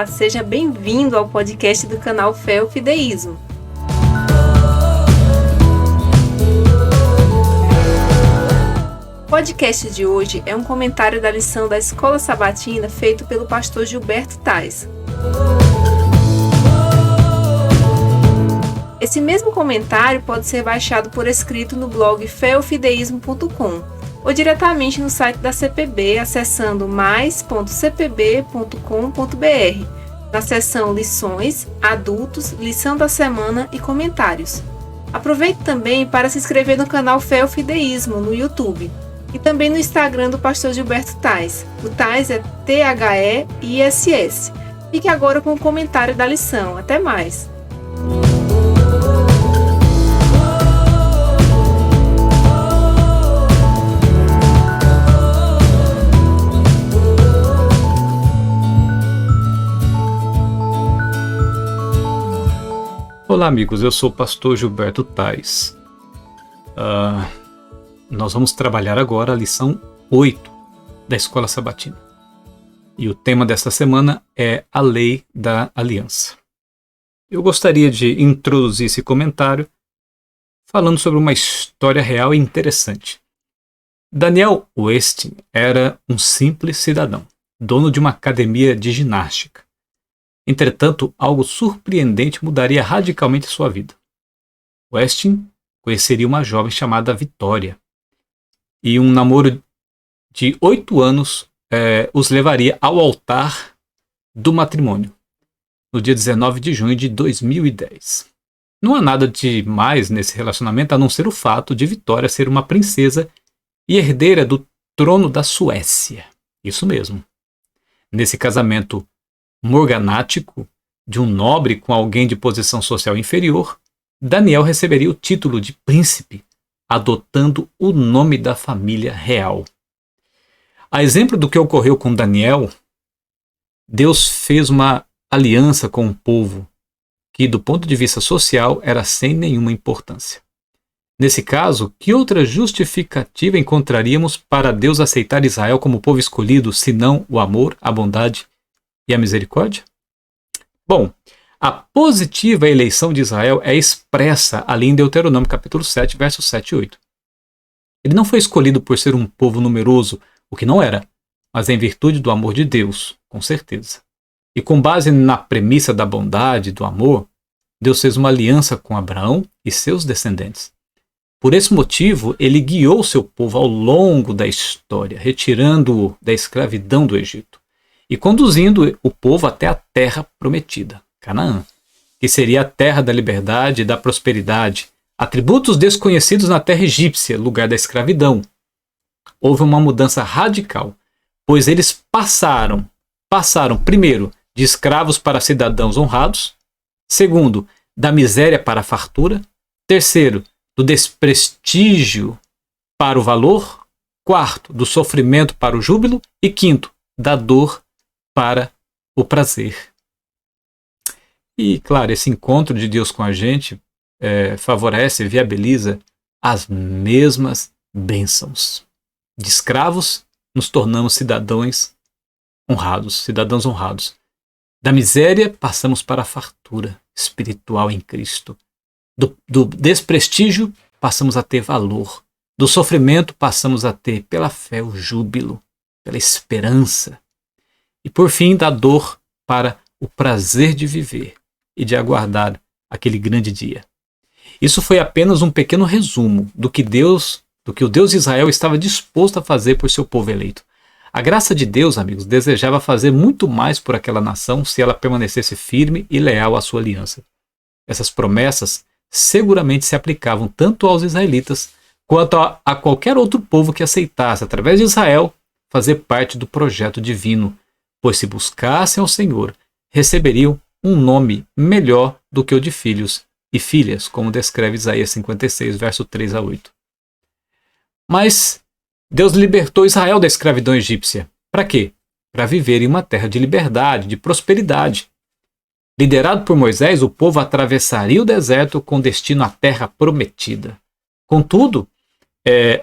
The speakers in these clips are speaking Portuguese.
Olá, seja bem-vindo ao podcast do canal Fé e Fideísmo. O podcast de hoje é um comentário da lição da Escola Sabatina feito pelo pastor Gilberto Tais. Esse mesmo comentário pode ser baixado por escrito no blog feofideismo.com ou diretamente no site da CPB acessando mais.cpb.com.br na seção Lições, Adultos, Lição da Semana e Comentários. Aproveite também para se inscrever no canal Fé e Fideísmo no YouTube e também no Instagram do pastor Gilberto Tais. O Tais é THEISS. Fique agora com o comentário da lição. Até mais! Olá amigos, eu sou o pastor Gilberto Tais. Nós vamos trabalhar agora a lição 8 da Escola Sabatina. E o tema desta semana é a Lei da Aliança. Eu gostaria de introduzir esse comentário falando sobre uma história real e interessante. Daniel Westin era um simples cidadão, dono de uma academia de ginástica. Entretanto, algo surpreendente mudaria radicalmente sua vida. Westin conheceria uma jovem chamada Vitória, e um namoro de 8 anos os levaria ao altar do matrimônio, no dia 19 de junho de 2010. Não há nada de mais nesse relacionamento a não ser o fato de Vitória ser uma princesa e herdeira do trono da Suécia. Isso mesmo. Nesse casamento morganático de um nobre com alguém de posição social inferior, Daniel receberia o título de príncipe, adotando o nome da família real. A exemplo do que ocorreu com Daniel, Deus fez uma aliança com um povo que, do ponto de vista social, era sem nenhuma importância. Nesse caso, que outra justificativa encontraríamos para Deus aceitar Israel como povo escolhido, senão o amor, a bondade e a misericórdia? Bom, a positiva eleição de Israel é expressa ali em Deuteronômio capítulo 7, versos 7 e 8. Ele não foi escolhido por ser um povo numeroso, o que não era, mas em virtude do amor de Deus, com certeza. E com base na premissa da bondade e do amor, Deus fez uma aliança com Abraão e seus descendentes. Por esse motivo, ele guiou seu povo ao longo da história, retirando-o da escravidão do Egito e conduzindo o povo até a terra prometida, Canaã, que seria a terra da liberdade e da prosperidade, atributos desconhecidos na terra egípcia, lugar da escravidão. Houve uma mudança radical, pois eles passaram primeiro, de escravos para cidadãos honrados, segundo, da miséria para a fartura, terceiro, do desprestígio para o valor, quarto, do sofrimento para o júbilo e quinto, da dor para o prazer. E, claro, esse encontro de Deus com a gente favorece, viabiliza as mesmas bênçãos. De escravos, nos tornamos cidadãos honrados. Da miséria, passamos para a fartura espiritual em Cristo. Do desprestígio, passamos a ter valor. Do sofrimento, passamos a ter, pela fé, o júbilo, pela esperança. E por fim, da dor para o prazer de viver e de aguardar aquele grande dia. Isso foi apenas um pequeno resumo do que o Deus de Israel estava disposto a fazer por seu povo eleito. A graça de Deus, amigos, desejava fazer muito mais por aquela nação se ela permanecesse firme e leal à sua aliança. Essas promessas seguramente se aplicavam tanto aos israelitas quanto a qualquer outro povo que aceitasse, através de Israel, fazer parte do projeto divino. Pois se buscassem ao Senhor, receberiam um nome melhor do que o de filhos e filhas, como descreve Isaías 56, verso 3 a 8. Mas Deus libertou Israel da escravidão egípcia. Para quê? Para viver em uma terra de liberdade, de prosperidade. Liderado por Moisés, o povo atravessaria o deserto com destino à terra prometida. Contudo,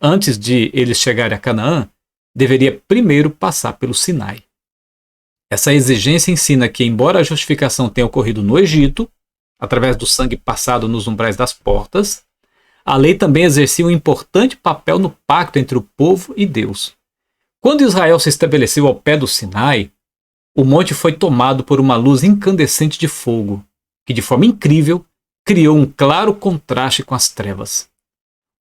antes de eles chegarem a Canaã, deveria primeiro passar pelo Sinai. Essa exigência ensina que, embora a justificação tenha ocorrido no Egito, através do sangue passado nos umbrais das portas, a lei também exercia um importante papel no pacto entre o povo e Deus. Quando Israel se estabeleceu ao pé do Sinai, o monte foi tomado por uma luz incandescente de fogo, que de forma incrível criou um claro contraste com as trevas.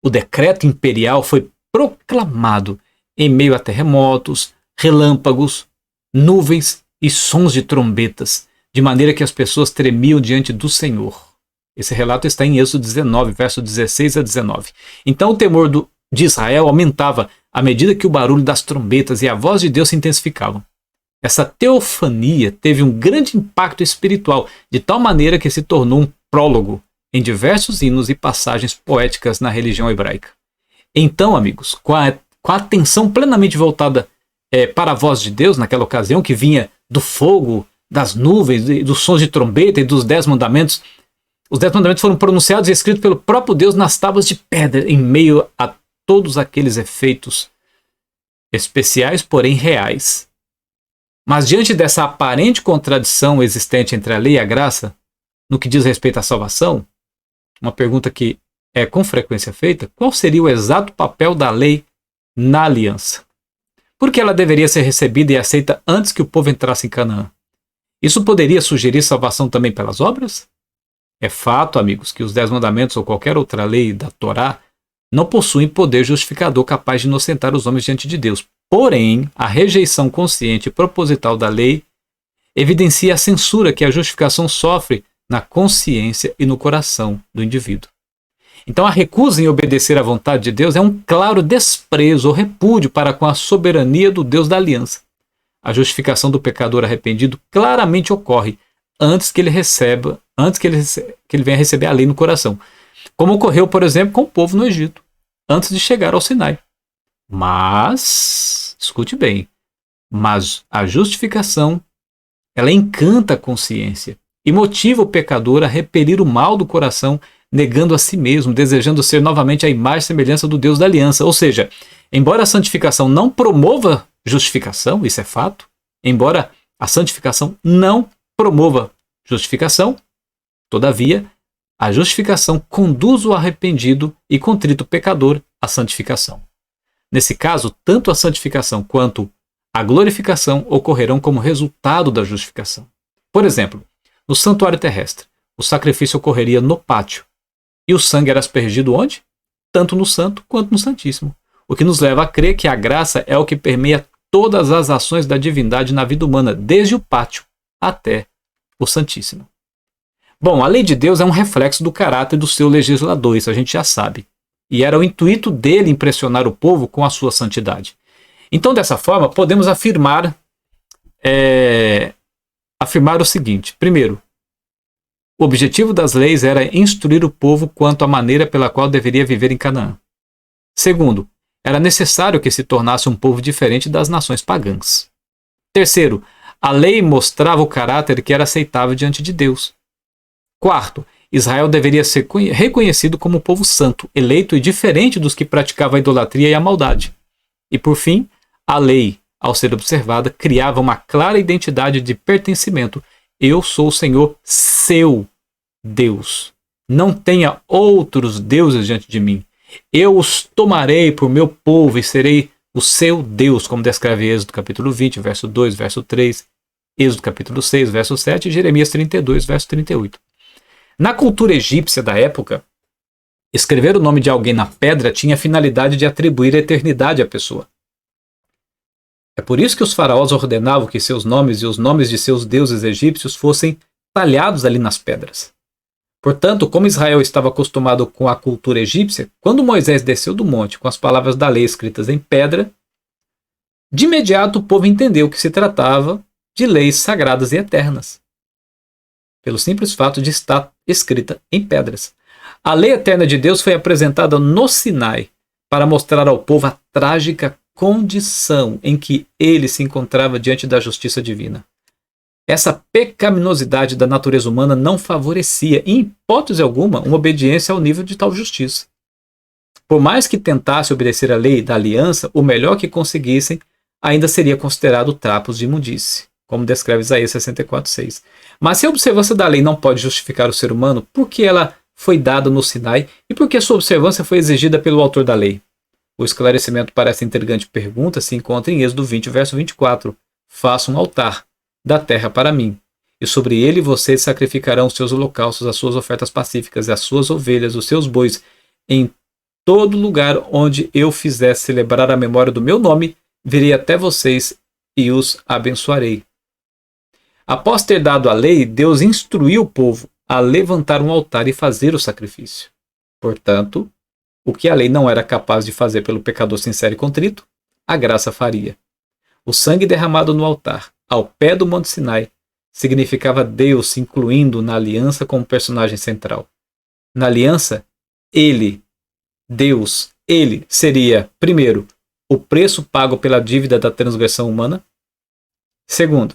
O decreto imperial foi proclamado em meio a terremotos, relâmpagos, nuvens e sons de trombetas, de maneira que as pessoas tremiam diante do Senhor. Esse relato está em Êxodo 19, verso 16 a 19. Então o temor de Israel aumentava à medida que o barulho das trombetas e a voz de Deus se intensificavam. Essa teofania teve um grande impacto espiritual, de tal maneira que se tornou um prólogo em diversos hinos e passagens poéticas na religião hebraica. Então, amigos, com a atenção plenamente voltada para a voz de Deus naquela ocasião, que vinha do fogo, das nuvens, dos sons de trombeta e dos 10 mandamentos, os 10 mandamentos foram pronunciados e escritos pelo próprio Deus nas tábuas de pedra, em meio a todos aqueles efeitos especiais, porém reais. Mas diante dessa aparente contradição existente entre a lei e a graça, no que diz respeito à salvação, uma pergunta que é com frequência feita: qual seria o exato papel da lei na aliança? Por que ela deveria ser recebida e aceita antes que o povo entrasse em Canaã? Isso poderia sugerir salvação também pelas obras? É fato, amigos, que os 10 mandamentos ou qualquer outra lei da Torá não possuem poder justificador capaz de inocentar os homens diante de Deus. Porém, a rejeição consciente e proposital da lei evidencia a censura que a justificação sofre na consciência e no coração do indivíduo. Então, a recusa em obedecer à vontade de Deus é um claro desprezo ou repúdio para com a soberania do Deus da aliança. A justificação do pecador arrependido claramente ocorre antes que ele venha receber a lei no coração, como ocorreu, por exemplo, com o povo no Egito, antes de chegar ao Sinai. Mas, escute bem, mas a justificação, ela encanta a consciência e motiva o pecador a repelir o mal do coração, negando a si mesmo, desejando ser novamente a imagem e semelhança do Deus da aliança. Ou seja, embora a santificação não promova justificação, isso é fato, embora a santificação não promova justificação, todavia, a justificação conduz o arrependido e contrito pecador à santificação. Nesse caso, tanto a santificação quanto a glorificação ocorrerão como resultado da justificação. Por exemplo, no santuário terrestre, o sacrifício ocorreria no pátio, e o sangue era aspergido onde? Tanto no santo quanto no santíssimo. O que nos leva a crer que a graça é o que permeia todas as ações da divindade na vida humana, desde o pátio até o santíssimo. Bom, a lei de Deus é um reflexo do caráter do seu legislador, isso a gente já sabe. E era o intuito dele impressionar o povo com a sua santidade. Então, dessa forma, podemos afirmar o seguinte. Primeiro, o objetivo das leis era instruir o povo quanto à maneira pela qual deveria viver em Canaã. Segundo, era necessário que se tornasse um povo diferente das nações pagãs. Terceiro, a lei mostrava o caráter que era aceitável diante de Deus. Quarto, Israel deveria ser reconhecido como um povo santo, eleito e diferente dos que praticavam a idolatria e a maldade. E por fim, a lei, ao ser observada, criava uma clara identidade de pertencimento. Eu sou o Senhor, seu Deus. Não tenha outros deuses diante de mim. Eu os tomarei por meu povo e serei o seu Deus, como descreve Êxodo capítulo 20, verso 2, verso 3, Êxodo capítulo 6, verso 7 e Jeremias 32, verso 38. Na cultura egípcia da época, escrever o nome de alguém na pedra tinha a finalidade de atribuir eternidade à pessoa. É por isso que os faraós ordenavam que seus nomes e os nomes de seus deuses egípcios fossem talhados ali nas pedras. Portanto, como Israel estava acostumado com a cultura egípcia, quando Moisés desceu do monte com as palavras da lei escritas em pedra, de imediato o povo entendeu que se tratava de leis sagradas e eternas, pelo simples fato de estar escrita em pedras. A lei eterna de Deus foi apresentada no Sinai para mostrar ao povo a trágica condição em que ele se encontrava diante da justiça divina. Essa pecaminosidade da natureza humana não favorecia, em hipótese alguma, uma obediência ao nível de tal justiça. Por mais que tentasse obedecer à lei da aliança, o melhor que conseguissem ainda seria considerado trapos de imundície, como descreve Isaías 64:6. Mas se a observância da lei não pode justificar o ser humano, por que ela foi dada no Sinai e por que sua observância foi exigida pelo autor da lei? O esclarecimento para essa intrigante pergunta se encontra em Êxodo 20, verso 24. Faça um altar da terra para mim, e sobre ele vocês sacrificarão os seus holocaustos, as suas ofertas pacíficas, as suas ovelhas, os seus bois, em todo lugar onde eu fizer celebrar a memória do meu nome, virei até vocês e os abençoarei. Após ter dado a lei, Deus instruiu o povo a levantar um altar e fazer o sacrifício. Portanto, o que a lei não era capaz de fazer pelo pecador sincero e contrito, a graça faria. O sangue derramado no altar, ao pé do Monte Sinai, significava Deus se incluindo na aliança como personagem central. Na aliança, Deus, seria, primeiro, o preço pago pela dívida da transgressão humana. Segundo,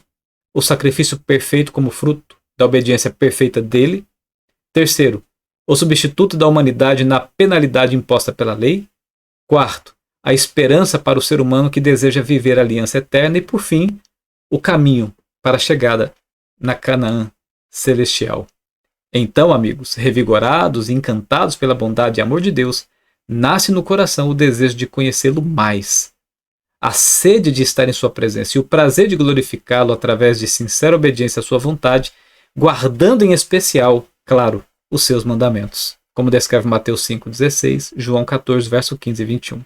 o sacrifício perfeito como fruto da obediência perfeita dele. Terceiro, o substituto da humanidade na penalidade imposta pela lei. Quarto, a esperança para o ser humano que deseja viver a aliança eterna. E, por fim, o caminho para a chegada na Canaã celestial. Então, amigos, revigorados e encantados pela bondade e amor de Deus, nasce no coração o desejo de conhecê-lo mais, a sede de estar em sua presença e o prazer de glorificá-lo através de sincera obediência à sua vontade, guardando em especial, claro, os seus mandamentos, como descreve Mateus 5,16, João 14, verso 15 e 21.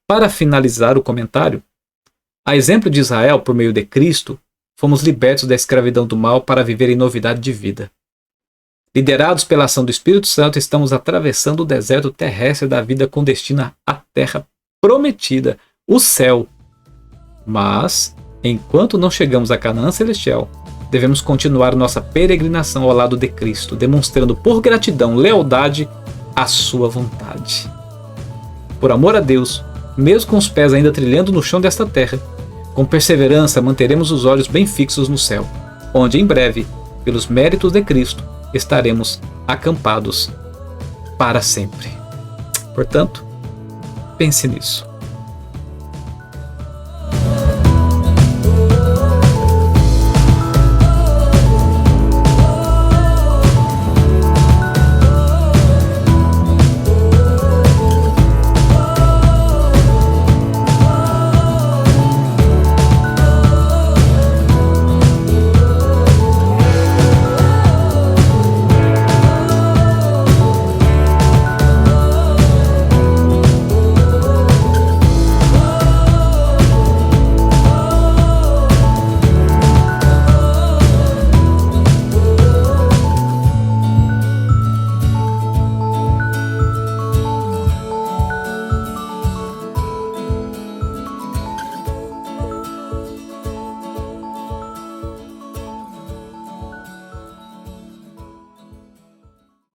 Para finalizar o comentário, a exemplo de Israel, por meio de Cristo, fomos libertos da escravidão do mal para viver em novidade de vida. Liderados pela ação do Espírito Santo, estamos atravessando o deserto terrestre da vida com destino à terra prometida, o céu. Mas, enquanto não chegamos à Canaã celestial, devemos continuar nossa peregrinação ao lado de Cristo, demonstrando por gratidão, lealdade à sua vontade. Por amor a Deus, mesmo com os pés ainda trilhando no chão desta terra, com perseverança manteremos os olhos bem fixos no céu, onde em breve, pelos méritos de Cristo, estaremos acampados para sempre. Portanto, pense nisso.